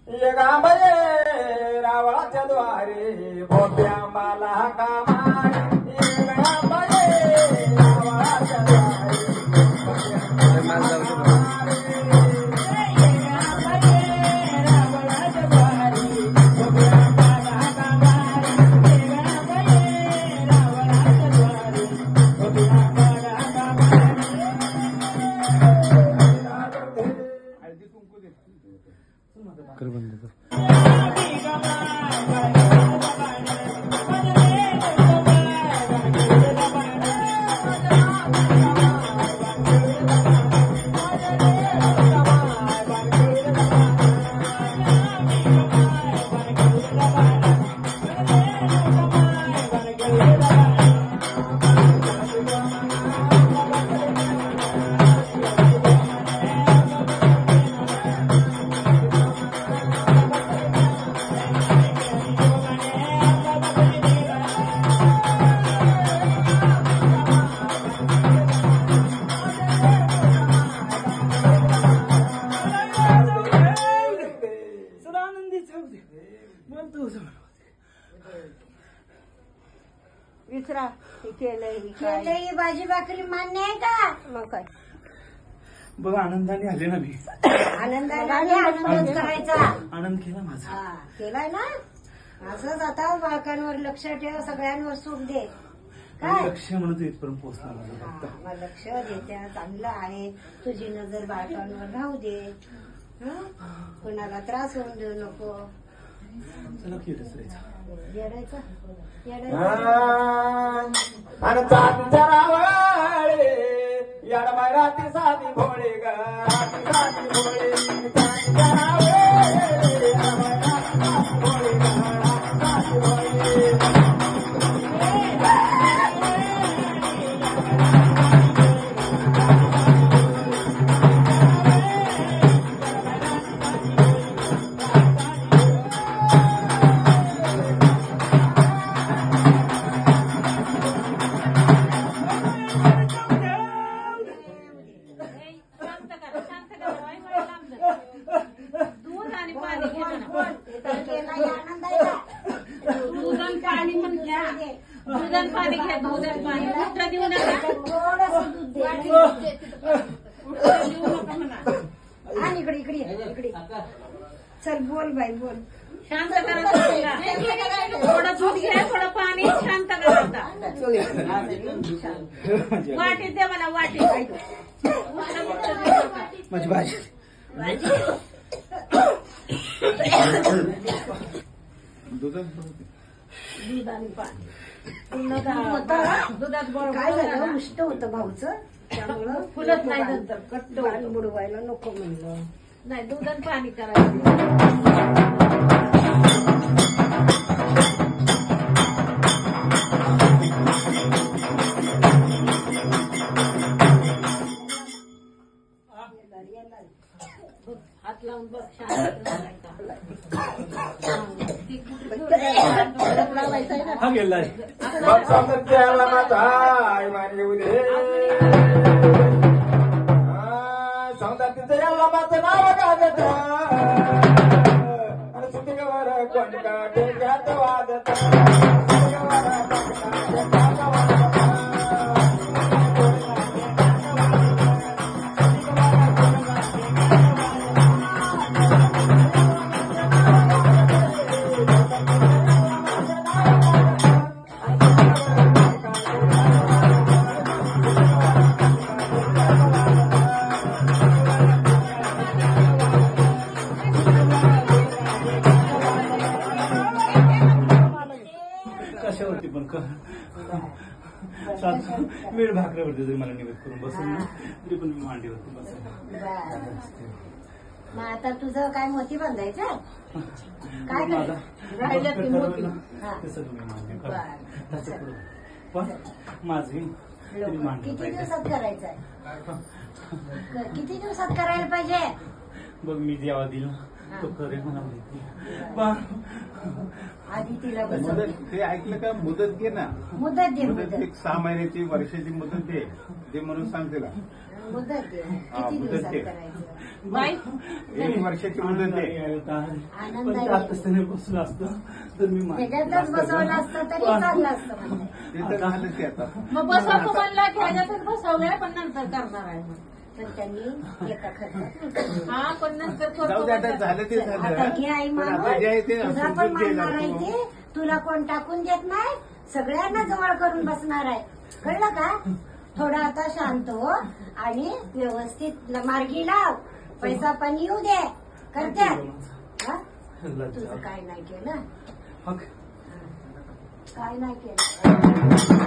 येगांबये रावळाच्या द्वारे भोप्या मला कामारी येगांबये रावळाच्या द्वारे कर बंद कर. विसरा केलंय भाजी भाकरी मान्य आहे का? मग काय बघ आनंदाने आले ना मी. आनंदाने आनंद करायचा. आनंद केला माझा. केलाय ना. असंच आता बालकांवर लक्ष ठेव, सगळ्यांवर सुख दे. काय लक्ष म्हणत इथपर्यंत पोहोचला. लक्ष देत्या चांगलं आहे. तुझी नजर बालकांवर राहू दे. कोणाला त्रास होऊन देऊ नको. चला केलंच राहायचं. येडायचं आणि चांदीच्या रावळे याडबाई राती साधी भोळे ग राती साधी भोळे चांदीच्या रावळे याडबाई राती साधी भोळे ग राती साधी भोळे. दूध पाणी घ्या. दूध पाणी मोठं देऊ नका. थोडंसं दूध दे. देऊ नका म्हणा. आणि इकडे इकडे इकडे चल बोल बाई बोल. शांत करा. थोडं दूध घ्या, थोडं पाणी. शांत करा. वाटीत द्या मला. वाटीत माझी भाजी. दूध आणि पाणी. दुधात काय झालं उष्ट होतं भाऊचं, त्यामुळं फुलत नाही नंतर. कट्ट आणि बुडवायला नको म्हणलं. नाही, दूध आणि पाणी करायचं. हात लावून बघ. हा गेलाय. मग सौंदर्याला माझा आई मानली उदे सौंदर्याला माझं नाव गाजत आणि सुटिकावर कोणका टेक्यात वाजत कशावरती पण वेळ भाकऱ्यावरती जरी मला निवेद करून बसून तरी पण मी मांडीवरती बसेल. मग आता तुझं काय मोती बांधायचं काय तसं तुम्ही मान्य करा. त्याचं पुढं पण माझी किती दिवसात करायचंय? किती दिवसात करायला पाहिजे? बघ मी जेव्हा दिला तो करेल मला माहिती. आधी तिला ते ऐकलं का? मुदत घे ना. मुदत दे. मुदत 6 महिन्याची वर्षाची मुदत दे. जे म्हणून सांग तिला. मुदत दे. किती दिवसात करायचं? बाई 1 वर्षाची मुदत आहे. पण ते आताच त्याने बसलं असतं तर मी त्याच्यातच बसवलं असतं तरी चाललं असतं म्हणते. ते तर झालं ते आता. मग बसवतो म्हणला की ह्याच्यातच बसवलंय पण नंतर करणार आहे मग. पण त्यांनी एका खर्चात हा पण नंतर जाऊ दे आता करतो. झालं ते आता झालं. घे आई पण आता जे आहे ते तुझा पण समजून घे मानणार आहे जरा तू. ते. तुला कोण टाकून देत नाही, सगळ्यांना जवळ करून बसणार आहे. कळलं का? थोडा आता शांत हो आणि व्यवस्थित मार्गी लाव. पैसा पाणी येऊ दे करत्यात. हा? तुझं काय नाही केलं, काय नाही केलं.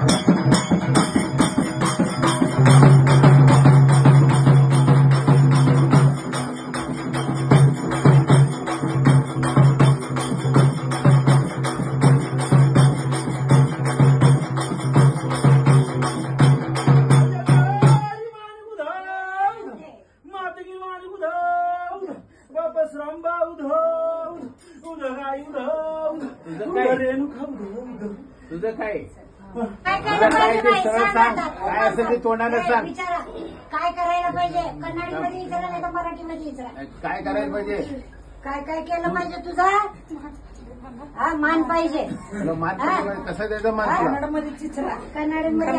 तुझं काय काय करायला पाहिजे ते बाई? सरळ सांग सांग. आता. काय असेल ते तोंडानं ए, सांग. विचारा काय करायला पाहिजे? कन्नडीमध्ये विचारा नाही तर मराठीमध्ये विचारा. काय करायला पाहिजे? काय काय केलं पाहिजे तुझा? हा, मान पाहिजे. तुला मान पाहिजे. कसं द्यायचं मान तुला? कन्नडमध्ये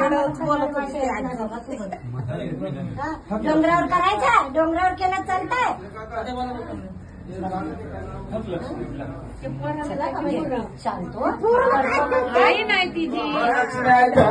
डोंगरावर करायचा, डोंगरावर केलं चालतंय. शांत हो. आई नाही तिची लक्ष्म्याच्या